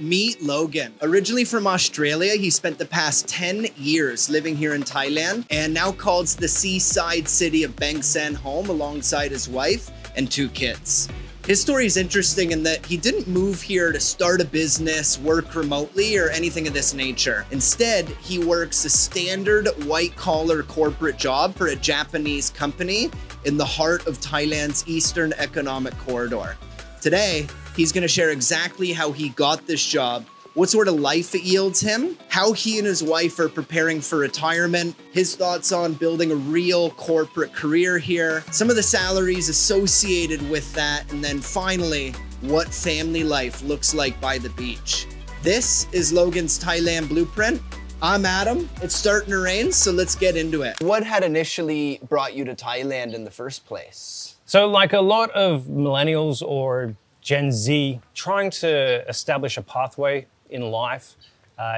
Meet Logan. Originally from Australia, he spent the past 10 years living here in Thailand and now calls the Seaside City of Bangsaen home alongside his wife and 2 kids. His story is interesting in that he didn't move here to start a business, work remotely, or anything of this nature. Instead, he works a standard white-collar corporate job for a Japanese company in the heart of Thailand's Eastern Economic Corridor. Today, he's going to share exactly how he got this job, what sort of life it yields him, how he and his wife are preparing for retirement, his thoughts on building a real corporate career here, some of the salaries associated with that, and then finally, what family life looks like by the beach. This is Logan's Thailand Blueprint. I'm Adam. It's starting to rain, so let's get into it. What had initially brought you to Thailand in the first place? So like a lot of millennials or Gen Z, trying to establish a pathway in life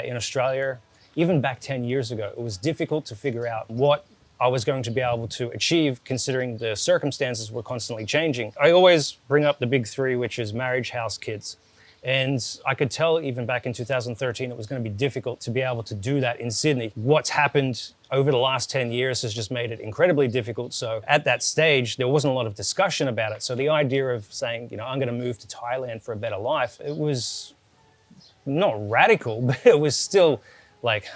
in Australia, even back 10 years ago, it was difficult to figure out what I was going to be able to achieve considering the circumstances were constantly changing. I always bring up the big 3, which is marriage, house, kids. And I could tell even back in 2013, it was going to be difficult to be able to do that in Sydney. What's happened over the last 10 years has just made it incredibly difficult. So at that stage, there wasn't a lot of discussion about it. So the idea of saying, I'm going to move to Thailand for a better life, it was not radical, but it was still like,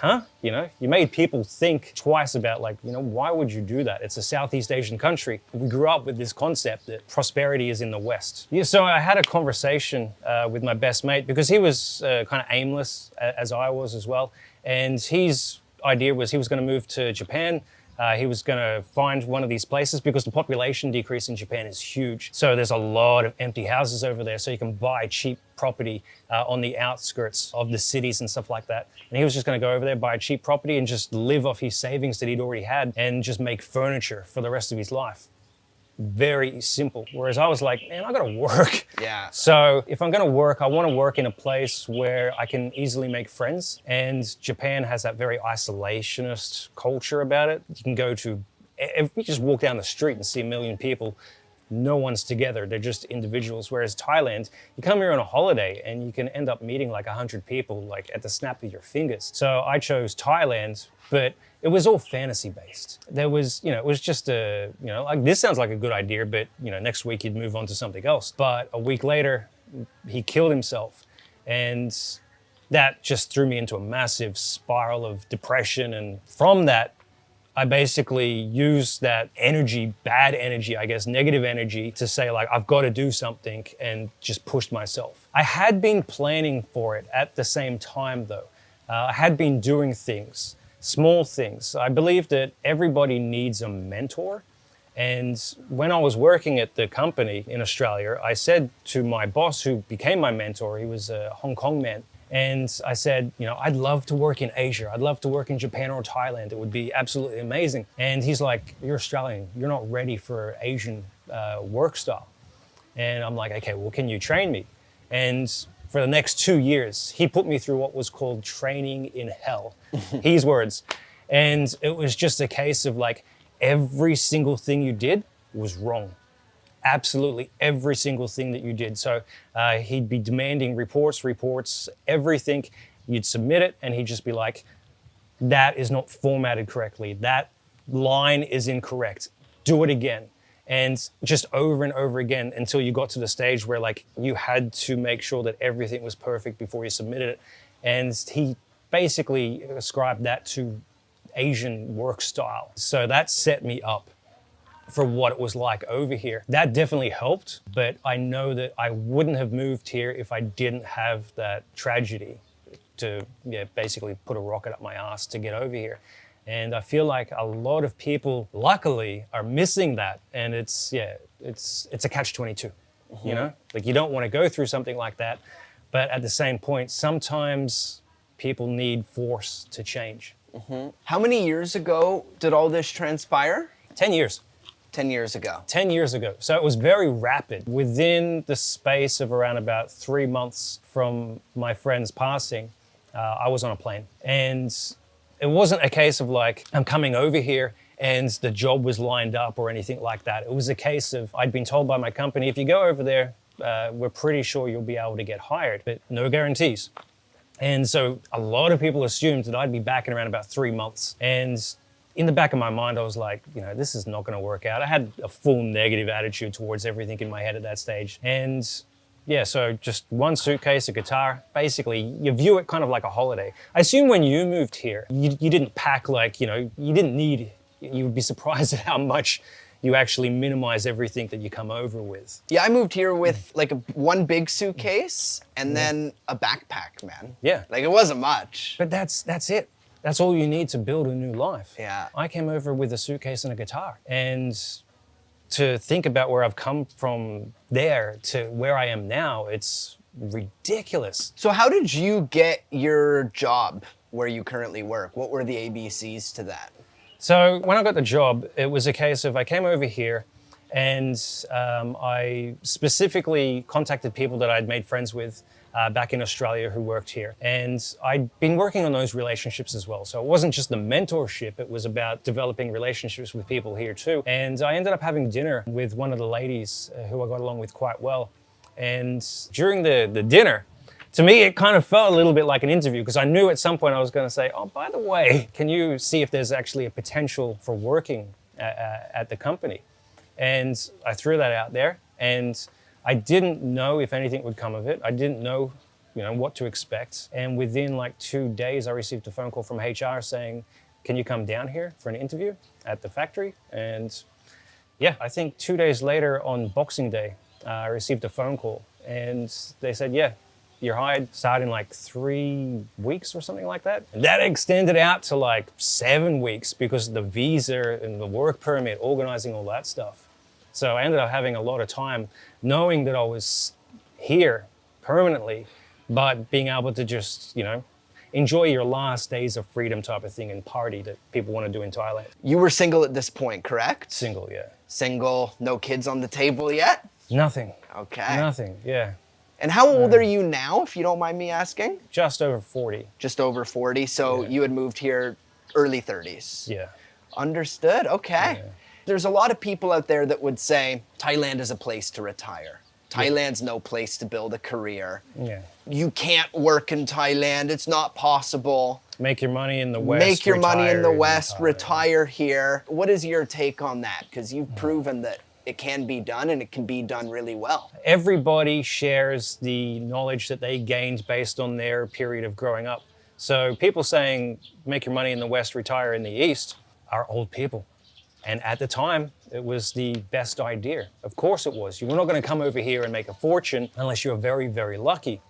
you made people think twice about why would you do that? It's a Southeast Asian country. We grew up with this concept that prosperity is in the West. Yeah, so I had a conversation with my best mate because he was kind of aimless as I was as well. And his idea was he was going to move to Japan. He was going to find one of these places because the population decrease in Japan is huge. So there's a lot of empty houses over there. So you can buy cheap property on the outskirts of the cities and stuff like that. And he was just going to go over there, buy a cheap property and just live off his savings that he'd already had and just make furniture for the rest of his life. Very simple. Whereas I was like, man, I gotta work. Yeah. So if I'm gonna work, I wanna work in a place where I can easily make friends. And Japan has that very isolationist culture about it. You can go to, if you just walk down the street and see 1 million people, no one's together, they're just individuals. Whereas Thailand, you come here on a holiday and you can end up meeting like 100 people like at the snap of your fingers. So I chose Thailand, but it was all fantasy based. There was, it was just like this sounds like a good idea, but next week he'd move on to something else. But a week later, he killed himself. And that just threw me into a massive spiral of depression. And from that, I basically used that energy, bad energy, I guess, negative energy to say like, I've got to do something and just pushed myself. I had been planning for it at the same time though. I had been doing things, small things. I believe that everybody needs a mentor. And when I was working at the company in Australia, I said to my boss who became my mentor, he was a Hong Kong man, and I said, I'd love to work in Asia. I'd love to work in Japan or Thailand. It would be absolutely amazing. And he's like, you're Australian. You're not ready for Asian work style. And I'm like, okay, well, can you train me? And for the next 2 years, he put me through what was called training in hell, his words. And it was just a case of like, every single thing you did was wrong. Absolutely every single thing that you did. So he'd be demanding reports, everything. You'd submit it and he'd just be like, that is not formatted correctly. That line is incorrect. Do it again. And just over and over again until you got to the stage where like you had to make sure that everything was perfect before you submitted it. And he basically ascribed that to Asian work style. So that set me up for what it was like over here. That definitely helped, but I know that I wouldn't have moved here if I didn't have that tragedy to basically put a rocket up my ass to get over here. And I feel like a lot of people, luckily, are missing that. And it's a catch-22, Like you don't want to go through something like that, but at the same point, sometimes people need force to change. How many years ago did all this transpire? 10 years. 10 years ago. 10 years ago. So it was very rapid. Within the space of around about 3 months from my friend's passing, I was on a plane. And it wasn't a case of like, I'm coming over here and the job was lined up or anything like that. It was a case of, I'd been told by my company, if you go over there, we're pretty sure you'll be able to get hired, but no guarantees. And so a lot of people assumed that I'd be back in around about 3 months. And in the back of my mind, I was like, this is not going to work out. I had a full negative attitude towards everything in my head at that stage. And yeah, so just one suitcase, a guitar. Basically, you view it kind of like a holiday. I assume when you moved here, you didn't pack like, you didn't need, you would be surprised at how much you actually minimize everything that you come over with. Yeah, I moved here with like one big suitcase and then a backpack, man. Yeah. Like it wasn't much. But that's it. That's all you need to build a new life. Yeah. I came over with a suitcase and a guitar. And to think about where I've come from there to where I am now, it's ridiculous. So how did you get your job where you currently work? What were the ABCs to that? So when I got the job, it was a case of I came over here and I specifically contacted people that I'd made friends with back in Australia who worked here. And I'd been working on those relationships as well. So it wasn't just the mentorship, it was about developing relationships with people here too. And I ended up having dinner with one of the ladies who I got along with quite well. And during the dinner, to me, it kind of felt a little bit like an interview because I knew at some point I was going to say, oh, by the way, can you see if there's actually a potential for working at the company? And I threw that out there and I didn't know if anything would come of it. I didn't know, what to expect. And within like 2 days, I received a phone call from HR saying, can you come down here for an interview at the factory? And yeah, I think 2 days later on Boxing Day, I received a phone call and they said, yeah, you're hired, start in like 3 weeks or something like that. And that extended out to like 7 weeks because of the visa and the work permit, organizing all that stuff. So I ended up having a lot of time knowing that I was here permanently, but being able to just, enjoy your last days of freedom type of thing and party that people want to do in Thailand. You were single at this point, correct? Single, yeah. Single, no kids on the table yet? Nothing. Okay. Nothing, yeah. And how old are you now, if you don't mind me asking? Just over 40. Just over 40, so you had moved here early 30s. Yeah. Understood, okay. Yeah. There's a lot of people out there that would say Thailand is a place to retire. Thailand's no place to build a career. Yeah. You can't work in Thailand, it's not possible. Make your money in the West. Make your money in the West, Thailand. retire here. What is your take on that? Because you've proven that it can be done and it can be done really well. Everybody shares the knowledge that they gained based on their period of growing up. So people saying, make your money in the West, retire in the East, are old people. And at the time, it was the best idea. Of course it was. You're not going to come over here and make a fortune unless you're very, very lucky.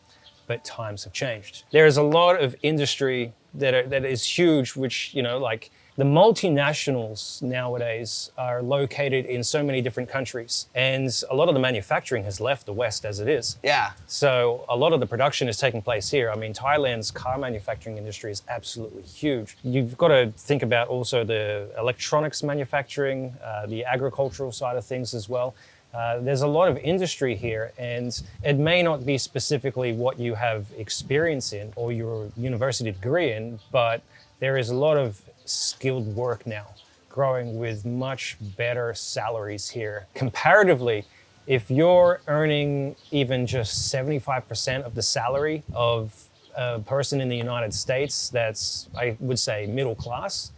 But times have changed. There's a lot of industry that is huge, which, like the multinationals nowadays are located in so many different countries. And a lot of the manufacturing has left the West as it is. Yeah. So a lot of the production is taking place here. I mean, Thailand's car manufacturing industry is absolutely huge. You've got to think about also the electronics manufacturing, the agricultural side of things as well. There's a lot of industry here, and it may not be specifically what you have experience in or your university degree in, but there is a lot of skilled work now growing with much better salaries here. Comparatively, if you're earning even just 75% of the salary of a person in the United States that's, I would say, middle class,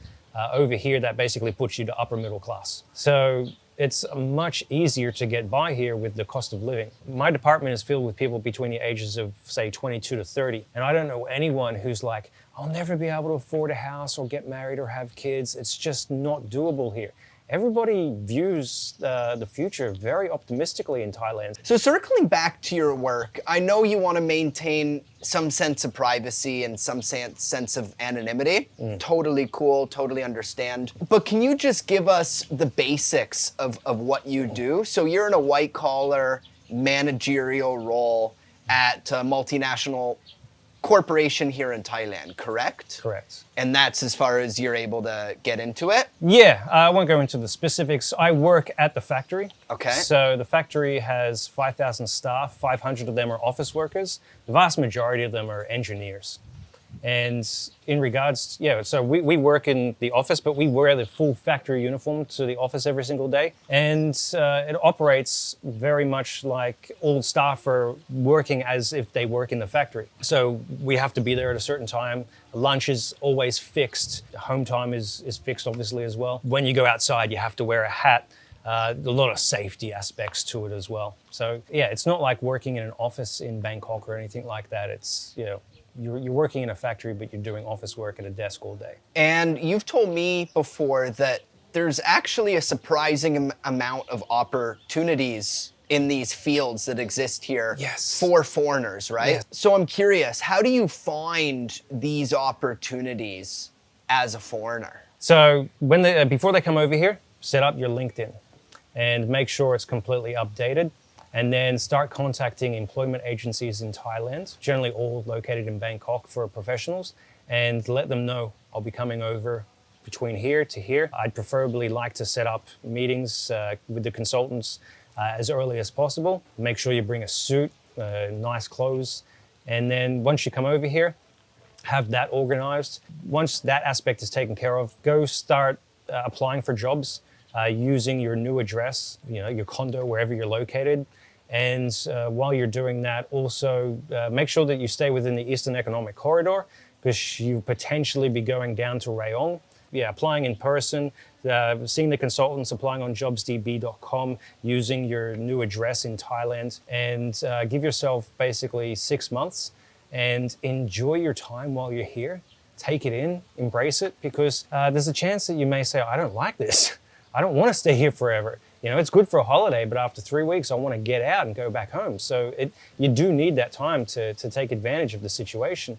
over here that basically puts you to upper middle class. So it's much easier to get by here with the cost of living. My department is filled with people between the ages of, say, 22 to 30. And I don't know anyone who's like, I'll never be able to afford a house or get married or have kids. It's just not doable here. Everybody views the future very optimistically in Thailand. So circling back to your work, I know you want to maintain some sense of privacy and some sense of anonymity. Totally cool, totally understand. But can you just give us the basics of what you do? So you're in a white collar managerial role at a multinational corporation here in Thailand, correct? Correct. And that's as far as you're able to get into it? Yeah, I won't go into the specifics. I work at the factory. Okay. So the factory has 5,000 staff, 500 of them are office workers. The vast majority of them are engineers. And in regards, yeah, so we work in the office, but we wear the full factory uniform to the office every single day. And it operates very much like all staff are working as if they work in the factory. So we have to be there at a certain time. Lunch is always fixed. Home time is fixed, obviously, as well. When you go outside, you have to wear a hat. A lot of safety aspects to it as well. So yeah, it's not like working in an office in Bangkok or anything like that. It's, you know, you're working in a factory, but you're doing office work at a desk all day. And you've told me before that there's actually a surprising amount of opportunities in these fields that exist here for foreigners, right? Yes. So I'm curious, how do you find these opportunities as a foreigner? So when they, before they come over here, set up your LinkedIn and make sure it's completely updated. And then start contacting employment agencies in Thailand, generally all located in Bangkok for professionals, and let them know I'll be coming over between here to here. I'd preferably like to set up meetings with the consultants as early as possible. Make sure you bring a suit, nice clothes, and then once you come over here, have that organized. Once that aspect is taken care of, go start applying for jobs using your new address, you know, your condo, wherever you're located. And while you're doing that, also make sure that you stay within the Eastern Economic Corridor, because you potentially be going down to Rayong. Yeah, applying in person, seeing the consultants, applying on jobsdb.com, using your new address in Thailand, and give yourself basically 6 months and enjoy your time while you're here. Take it in, embrace it, because there's a chance that you may say, I don't like this. I don't want to stay here forever. You know, it's good for a holiday, but after 3 weeks, I want to get out and go back home. So you do need that time to take advantage of the situation.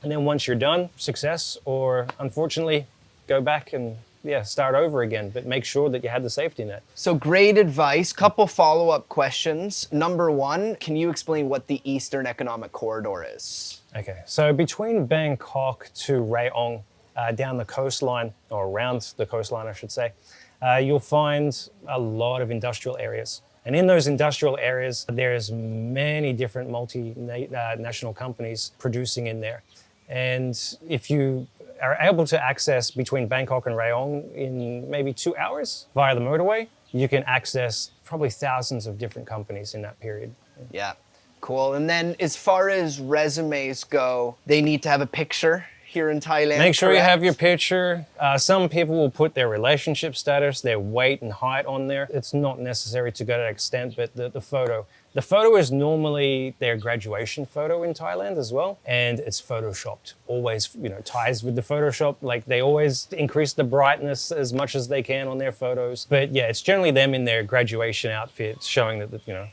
And then once you're done, success, or unfortunately, go back and start over again, but make sure that you had the safety net. So great advice. Couple follow-up questions. Number one, can you explain what the Eastern Economic Corridor is? Okay, so between Bangkok to Rayong, down the coastline, or around the coastline, I should say, you'll find a lot of industrial areas. And in those industrial areas, there's many different multinational companies producing in there. And if you are able to access between Bangkok and Rayong in maybe 2 hours via the motorway, you can access probably thousands of different companies in that period. Yeah, cool. And then as far as resumes go, they need to have a picture here in Thailand. Make sure correct? you have your picture. Some people will put their relationship status, their weight and height on there. It's not necessary to go to that extent, but the photo. The photo is normally their graduation photo in Thailand as well, and it's photoshopped. Always, you know, ties with the Photoshop. Like they always increase the brightness as much as they can on their photos. But yeah, it's generally them in their graduation outfits showing that, you know,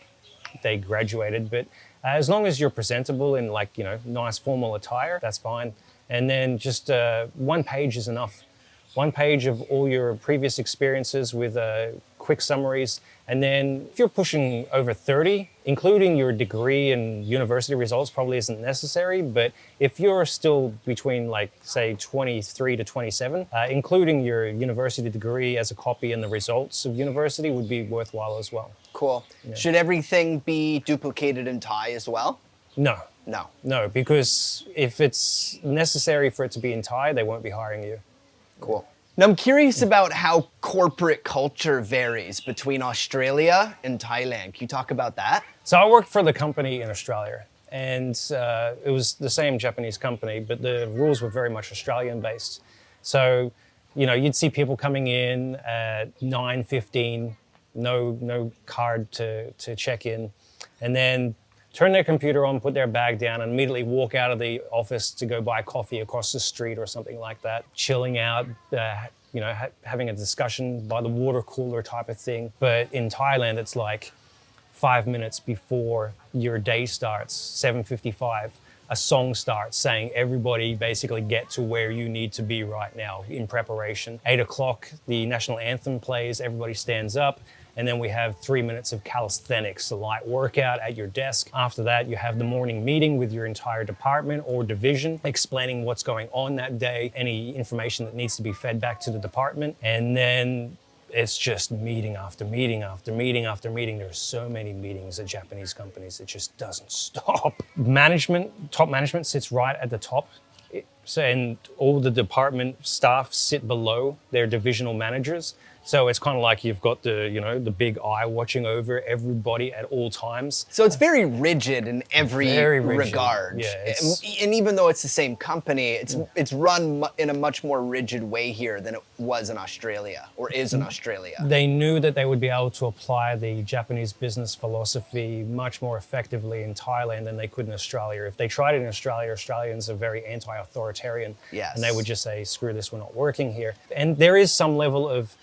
they graduated. But as long as you're presentable in, like, you know, nice formal attire, that's fine. And then just 1 page is enough. 1 page of all your previous experiences with quick summaries. And then if you're pushing over 30, including your degree and university results probably isn't necessary. But if you're still between, like, say, 23 to 27, including your university degree as a copy and the results of university would be worthwhile as well. Cool. Yeah. Should everything be duplicated in Thai as well? No. No. No, because if it's necessary for it to be in Thai, they won't be hiring you. Cool. Now I'm curious about how corporate culture varies between Australia and Thailand. Can you talk about that? So I worked for the company in Australia, and it was the same Japanese company, but the rules were very much Australian based. So, you know, you'd see people coming in at 9:15, no card to check in, and then turn their computer on, put their bag down, and immediately walk out of the office to go buy coffee across the street or something like that. Chilling out, you know, having a discussion by the water cooler type of thing. But in Thailand, it's like 5 minutes before your day starts, 7:55, a song starts saying, everybody basically get to where you need to be right now in preparation. 8 o'clock, the national anthem plays, everybody stands up. And then we have 3 minutes of calisthenics, a light workout at your desk. After that, you have the morning meeting with your entire department or division, explaining what's going on that day, any information that needs to be fed back to the department. And then it's just meeting after meeting after meeting after meeting. There's so many meetings at Japanese companies, it just doesn't stop. Management, top management sits right at the top So, and all the department staff sit below their divisional managers. So it's kind of like you've got the, the big eye watching over everybody at all times. So it's very rigid in every Very rigid. regard. Yeah, and even though it's the same company, it's run in a much more rigid way here than it was in Australia, or is in Australia. They knew that they would be able to apply the Japanese business philosophy much more effectively in Thailand than they could in Australia. If they tried it in Australia, Australians are very anti-authoritarian. Yes. And they would just say, screw this, we're not working here. And there is some level of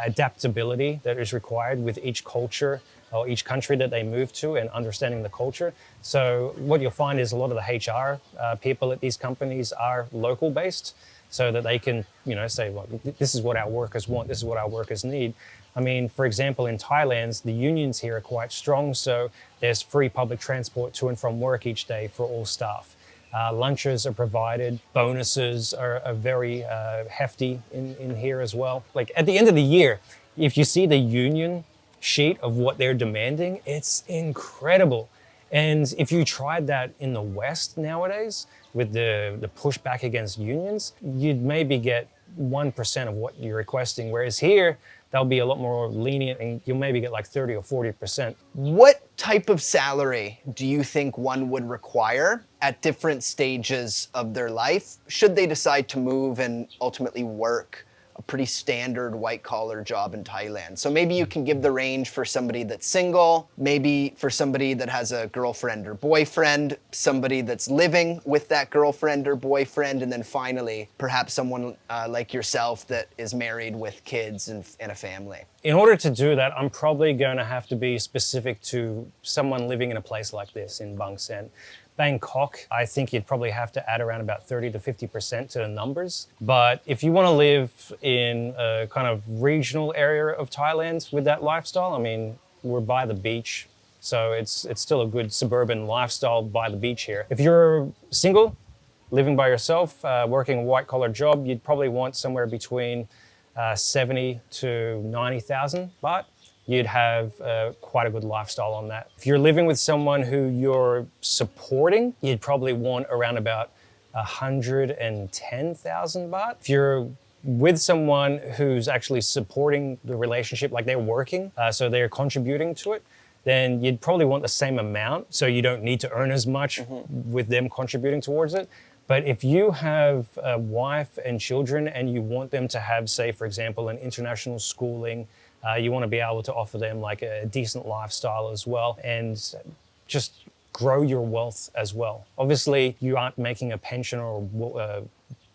adaptability that is required with each culture or each country that they move to, and understanding the culture. So what you'll find is a lot of the HR people at these companies are local based, so that they can, say, well, this is what our workers want, this is what our workers need. I mean, for example, in Thailand, the unions here are quite strong, so there's free public transport to and from work each day for all staff. Lunches are provided, bonuses are very hefty in here as well. Like at the end of the year, if you see the union sheet of what they're demanding, it's incredible. And if you tried that in the West nowadays with the pushback against unions, you'd maybe get 1% of what you're requesting, whereas here, they'll be a lot more lenient and you'll maybe get like 30 or 40%. What type of salary do you think one would require at different stages of their life should they decide to move and ultimately work a pretty standard white-collar job in Thailand? So maybe you can give the range for somebody that's single, maybe for somebody that has a girlfriend or boyfriend, somebody that's living with that girlfriend or boyfriend, and then finally, perhaps someone like yourself that is married with kids and a family. In order to do that, I'm probably going to have to be specific to someone living in a place like this in Bangsaen. Bangkok, I think you'd probably have to add around about 30 to 50% to the numbers. But if you want to live in a kind of regional area of Thailand with that lifestyle, I mean, we're by the beach, so it's still a good suburban lifestyle by the beach here. If you're single, living by yourself, working a white-collar job, you'd probably want somewhere between 70 to 90,000 baht. You'd have quite a good lifestyle on that. If you're living with someone who you're supporting, you'd probably want around about 110,000 baht. If you're with someone who's actually supporting the relationship, like they're working, so they're contributing to it, then you'd probably want the same amount, so you don't need to earn as much with them contributing towards it. But if you have a wife and children and you want them to have, say, for example, an international schooling, you want to be able to offer them like a decent lifestyle as well, and just grow your wealth as well. Obviously, you aren't making a pension or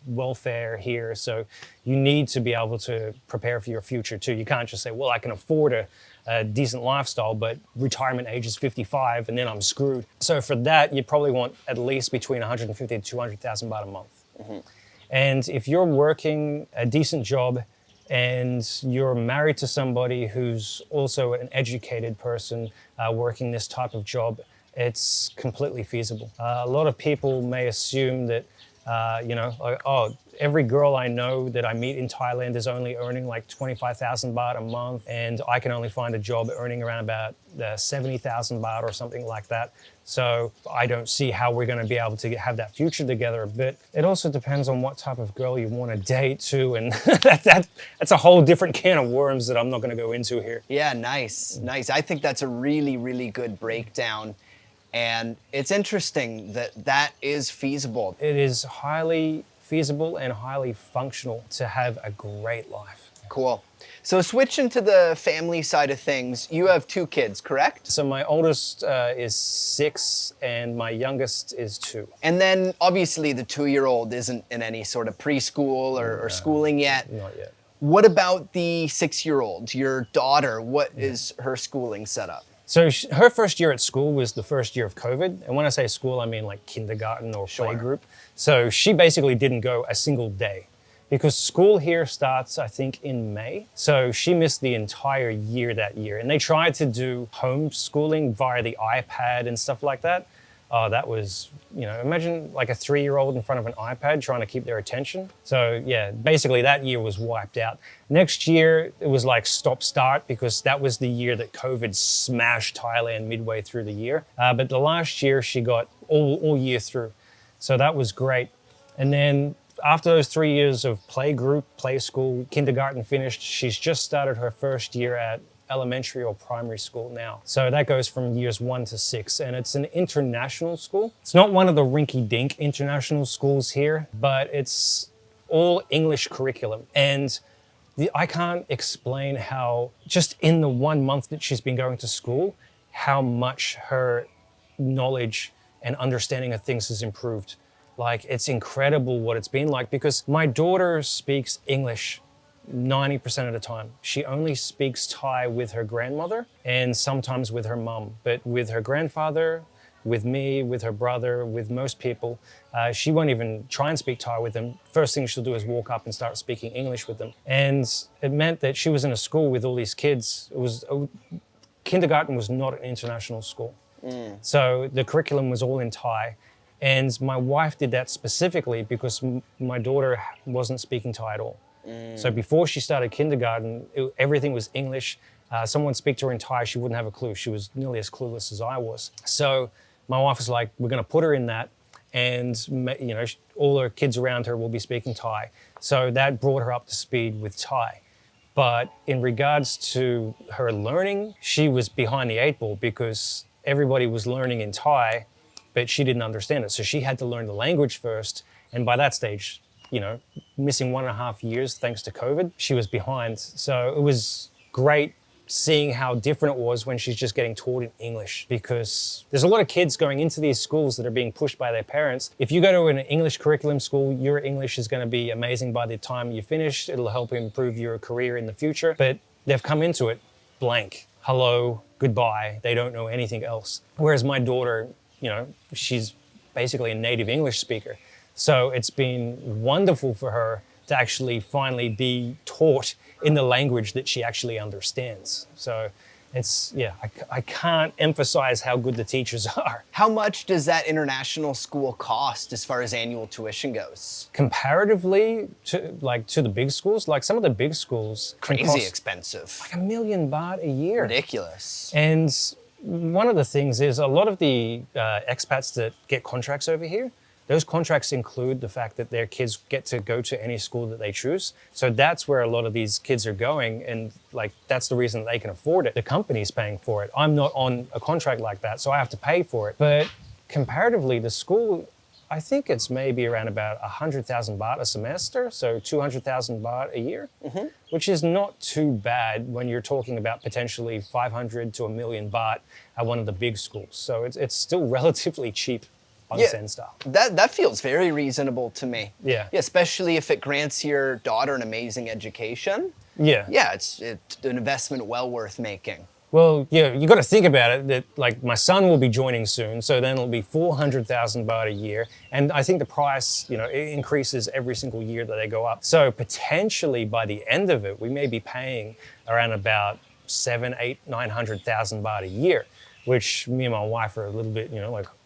welfare here, so you need to be able to prepare for your future too. You can't just say, well, I can afford a decent lifestyle, but retirement age is 55 and then I'm screwed. So for that, you probably want at least between 150 to 200,000 baht a month. And if you're working a decent job and you're married to somebody who's also an educated person working this type of job, it's completely feasible. A lot of people may assume that, like, oh, every girl I know that I meet in Thailand is only earning like 25,000 baht a month, and I can only find a job earning around about 70,000 baht or something like that. So I don't see how we're going to be able to have that future together. But it also depends on what type of girl you want to date too, and that's a whole different can of worms that I'm not going to go into here. Yeah, nice. I think that's a really, really good breakdown. And it's interesting that that is feasible. It is highly feasible and highly functional to have a great life. Cool. So switching to the family side of things, you have 2 kids, correct? So my oldest is 6 and my youngest is 2. And then obviously the 2-year-old isn't in any sort of preschool or schooling yet. Not yet. What about the 6-year-old, your daughter? What is her schooling setup? So her first year at school was the first year of COVID. And when I say school, I mean like kindergarten or playgroup. So she basically didn't go a single day because school here starts, I think, in May. So she missed the entire year that year. And they tried to do homeschooling via the iPad and stuff like that. Oh, that was, imagine like a 3-year-old in front of an iPad trying to keep their attention. So yeah, basically that year was wiped out. Next year, it was like stop-start because that was the year that COVID smashed Thailand midway through the year. But the last year, she got all year through. So that was great. And then after those 3 years of play group, play school, kindergarten finished, she's just started her first year at elementary or primary school now. So that goes from years 1 to 6, and it's an international school. It's not one of the rinky-dink international schools here, but it's all English curriculum. And I can't explain how, just in the 1 month that she's been going to school, how much her knowledge and understanding of things has improved. Like, it's incredible what it's been like, because my daughter speaks English 90% of the time. She only speaks Thai with her grandmother and sometimes with her mum, but with her grandfather, with me, with her brother, with most people, she won't even try and speak Thai with them. First thing she'll do is walk up and start speaking English with them. And it meant that she was in a school with all these kids. Kindergarten was not an international school. So the curriculum was all in Thai. And my wife did that specifically because my daughter wasn't speaking Thai at all. So before she started kindergarten, everything was English. Someone speak to her in Thai, she wouldn't have a clue. She was nearly as clueless as I was. So my wife was like, we're going to put her in that, and all her kids around her will be speaking Thai. So that brought her up to speed with Thai. But in regards to her learning, she was behind the 8 ball because everybody was learning in Thai, but she didn't understand it. So she had to learn the language first. And by that stage, missing 1.5 years thanks to COVID, she was behind. So it was great seeing how different it was when she's just getting taught in English, because there's a lot of kids going into these schools that are being pushed by their parents. If you go to an English curriculum school, your English is going to be amazing by the time you finish. It'll help improve your career in the future. But they've come into it blank. Hello, goodbye. They don't know anything else. Whereas my daughter, she's basically a native English speaker. So it's been wonderful for her to actually finally be taught in the language that she actually understands. So I can't emphasize how good the teachers are. How much does that international school cost as far as annual tuition goes? Comparatively to the big schools, like some of the big schools Crazy expensive. like $1 million baht a year. Ridiculous. And one of the things is a lot of the expats that get contracts over here, those contracts include the fact that their kids get to go to any school that they choose. So that's where a lot of these kids are going, and that's the reason they can afford it. The company's paying for it. I'm not on a contract like that, so I have to pay for it. But comparatively, the school, I think it's maybe around about 100,000 baht a semester, so 200,000 baht a year, which is not too bad when you're talking about potentially 500 to $1 million baht at one of the big schools. So it's still relatively cheap. That feels very reasonable to me. Yeah, especially if it grants your daughter an amazing education. Yeah, it's an investment well worth making. Well, you got to think about it that my son will be joining soon, so then it'll be 400,000 baht a year, and I think the price, it increases every single year that they go up. So potentially by the end of it, we may be paying around about 700,000, 800,000, 900,000 baht a year, which me and my wife are a little bit,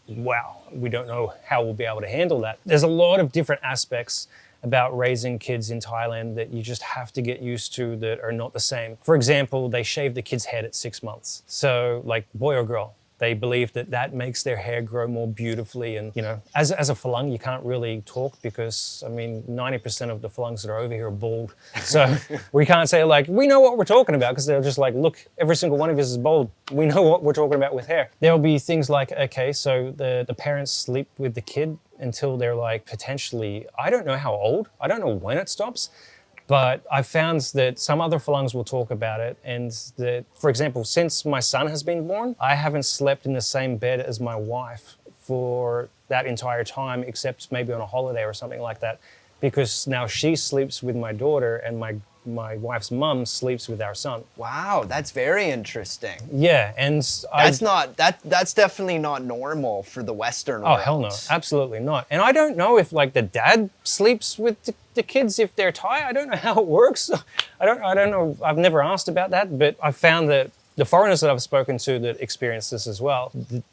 wow, we don't know how we'll be able to handle that. There's a lot of different aspects about raising kids in Thailand that you just have to get used to that are not the same. For example, they shave the kid's head at 6 months. So boy or girl, they believe that makes their hair grow more beautifully. And, as a Falang, you can't really talk because, 90% of the Falangs that are over here are bald. So we can't say we know what we're talking about, because they're just look, every single one of us is bald. We know what we're talking about with hair. There'll be things like, okay, so the parents sleep with the kid until they're potentially, I don't know how old, I don't know when it stops. But I found that some other Falangs will talk about it, and that, for example, since my son has been born, I haven't slept in the same bed as my wife for that entire time, except maybe on a holiday or something like that, because now she sleeps with my daughter and my wife's mum sleeps with our son. Wow, that's very interesting. Yeah, and that's definitely not normal for the Western world. Oh, hell no, absolutely not. And I don't know if the dad sleeps with the kids if they're Thai. I don't know how it works. I don't know. I've never asked about that, but I found that the foreigners that I've spoken to that experience this as well,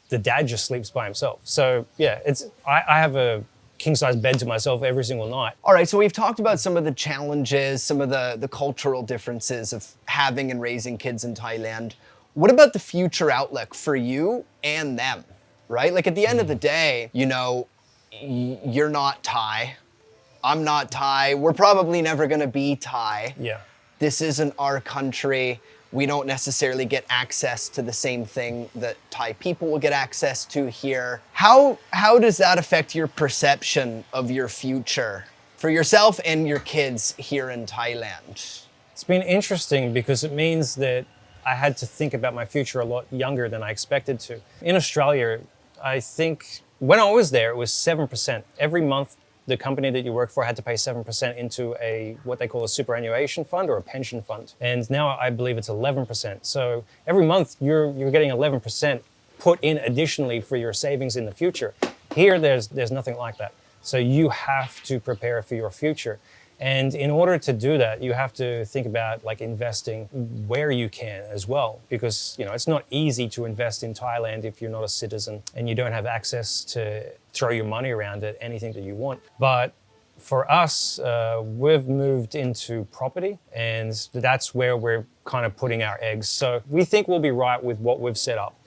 the dad just sleeps by himself. So yeah, I have a king-size bed to myself every single night. All right, so we've talked about some of the challenges, some of the cultural differences of having and raising kids in Thailand. What about the future outlook for you and them, right? At the end of the day, you're not Thai, I'm not Thai. We're probably never going to be Thai. Yeah. This isn't our country. We don't necessarily get access to the same thing that Thai people will get access to here. How does that affect your perception of your future for yourself and your kids here in Thailand? It's been interesting because it means that I had to think about my future a lot younger than I expected to. In Australia, I think when I was there, it was 7%. Every month, the company that you work for had to pay 7% into what they call a superannuation fund or a pension fund. And now I believe it's 11%. So every month you're getting 11% put in additionally for your savings in the future. Here, there's nothing like that. So you have to prepare for your future. And in order to do that, you have to think about like investing where you can as well, because it's not easy to invest in Thailand if you're not a citizen and you don't have access to throw your money around at anything that you want. But for us, we've moved into property, and that's where we're kind of putting our eggs. So we think we'll be right with what we've set up.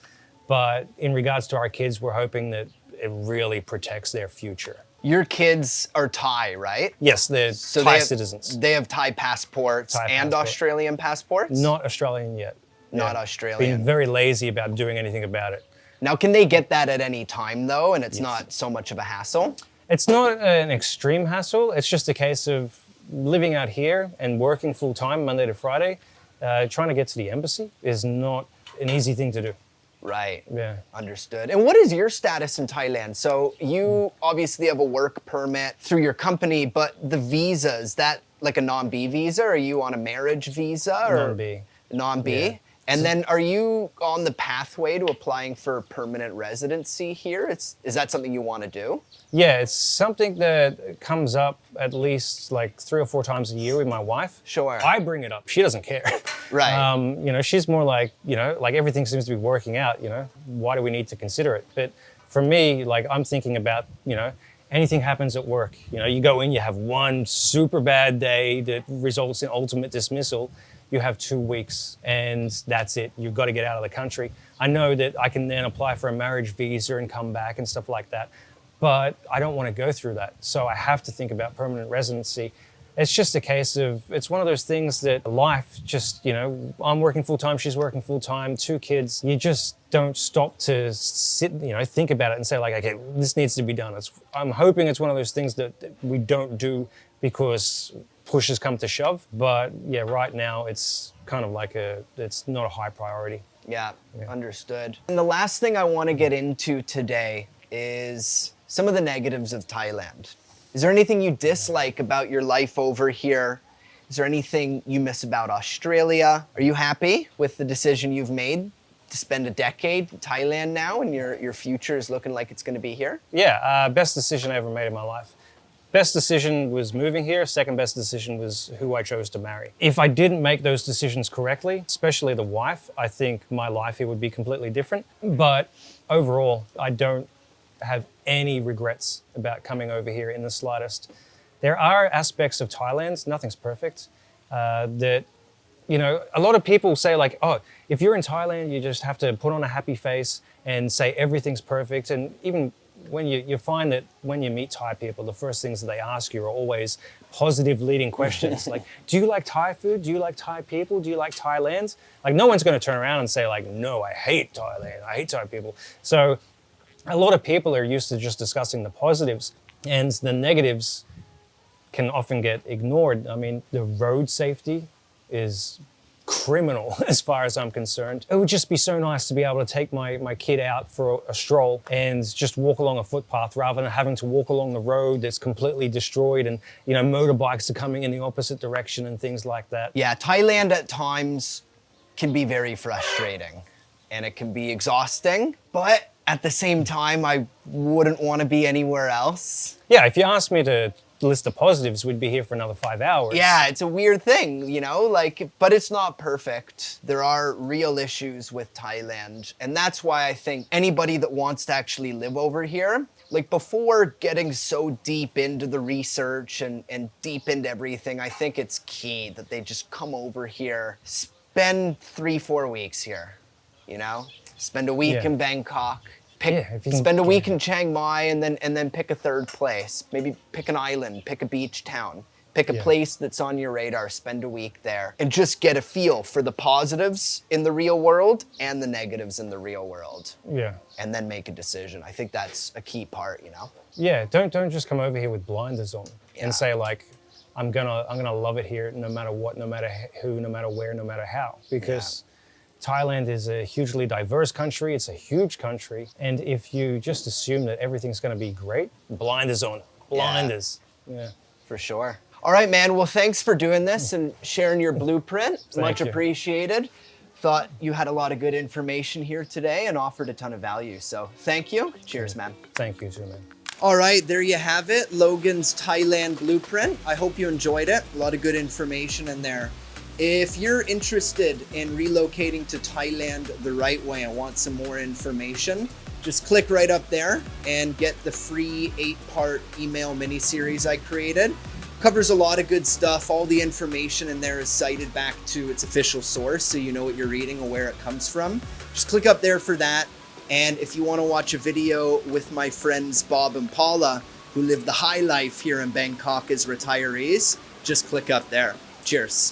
But in regards to our kids, we're hoping that it really protects their future. Your kids are Thai, right? Yes, they're Thai citizens. They have Thai passports and Australian passports? Not Australian yet. Not Australian. Being very lazy about doing anything about it. Now, can they get that at any time, though, and it's not so much of a hassle? It's not an extreme hassle. It's just a case of living out here and working full-time Monday to Friday. Trying to get to the embassy is not an easy thing to do. Right. Yeah. Understood. And what is your status in Thailand? So you obviously have a work permit through your company, but the visa, is that like a non-B visa? Are you on a marriage visa? Or Non-B. Non-B? Yeah. And then are you on the pathway to applying for permanent residency here? Is that something you want to do? Yeah, it's something that comes up at least like 3 or 4 times a year with my wife. Sure. I bring it up. She doesn't care. Right. She's more like, like everything seems to be working out, why do we need to consider it? But for me, like I'm thinking about, anything happens at work. You go in, you have one super bad day that results in ultimate dismissal. You have 2 weeks and that's it. You've got to get out of the country. I know that I can then apply for a marriage visa and come back and stuff like that, but I don't want to go through that. So I have to think about permanent residency. It's just a case of, it's one of those things that life just, I'm working full-time, she's working full-time, 2 kids. You just don't stop to sit, think about it and say like, okay, this needs to be done. I'm hoping it's one of those things that we don't do because push has come to shove. But yeah, right now it's kind of like it's not a high priority. Yeah, understood. And the last thing I want to get into today is some of the negatives of Thailand. Is there anything you dislike about your life over here? Is there anything you miss about Australia? Are you happy with the decision you've made to spend a decade in Thailand now and your future is looking like it's going to be here? Yeah, best decision I ever made in my life. Best decision was moving here. Second best decision was who I chose to marry. If I didn't make those decisions correctly, especially the wife, I think my life here would be completely different. But overall, I don't have any regrets about coming over here in the slightest. There are aspects of Thailand, nothing's perfect, that, a lot of people say like, oh, if you're in Thailand, you just have to put on a happy face and say everything's perfect. And even when you find that when you meet Thai people, the first things that they ask you are always positive leading questions. Like, do you like Thai food? Do you like Thai people? Do you like Thailand? Like, no one's going to turn around and say like, no, I hate Thailand. I hate Thai people. So a lot of people are used to just discussing the positives, and the negatives can often get ignored. I mean, the road safety is criminal as far as I'm concerned. It would just be so nice to be able to take my kid out for a stroll and just walk along a footpath rather than having to walk along the road that's completely destroyed and, motorbikes are coming in the opposite direction and things like that. Yeah, Thailand at times can be very frustrating and it can be exhausting, but at the same time, I wouldn't want to be anywhere else. Yeah, if you asked me to list the positives, we'd be here for another 5 hours. Yeah, it's a weird thing, but it's not perfect. There are real issues with Thailand. And that's why I think anybody that wants to actually live over here, like before getting so deep into the research and deep into everything, I think it's key that they just come over here, spend 3-4 weeks here, Spend a week in Bangkok, if you can- Spend a week in Chiang Mai and then pick a third place. Maybe pick an island, pick a beach town. Pick a place that's on your radar, spend a week there, and just get a feel for the positives in the real world and the negatives in the real world. Yeah. And then make a decision. I think that's a key part, you know? Yeah, don't just come over here with blinders on Yeah. and say like, I'm gonna love it here no matter what, no matter who, no matter where, no matter how. Because Thailand is a hugely diverse country, it's a huge country. And if you just assume that everything's gonna be great, blinders on, blinders. Yeah. For sure. All right, man. Well, thanks for doing this and sharing your blueprint. Much you. appreciated. Thought you had a lot of good information here today and offered a ton of value. So thank you. Cheers, man. Thank you too, man. All right, there you have it. Logan's Thailand Blueprint. I hope you enjoyed it. A lot of good information in there. If you're interested in relocating to Thailand the right way and want some more information, just click right up there and get the free 8-part email mini-series I created. Covers a lot of good stuff. All the information in there is cited back to its official source, so you know what you're reading and where it comes from. Just click up there for that. And if you want to watch a video with my friends Bob and Paula, who live the high life here in Bangkok as retirees, just click up there. Cheers.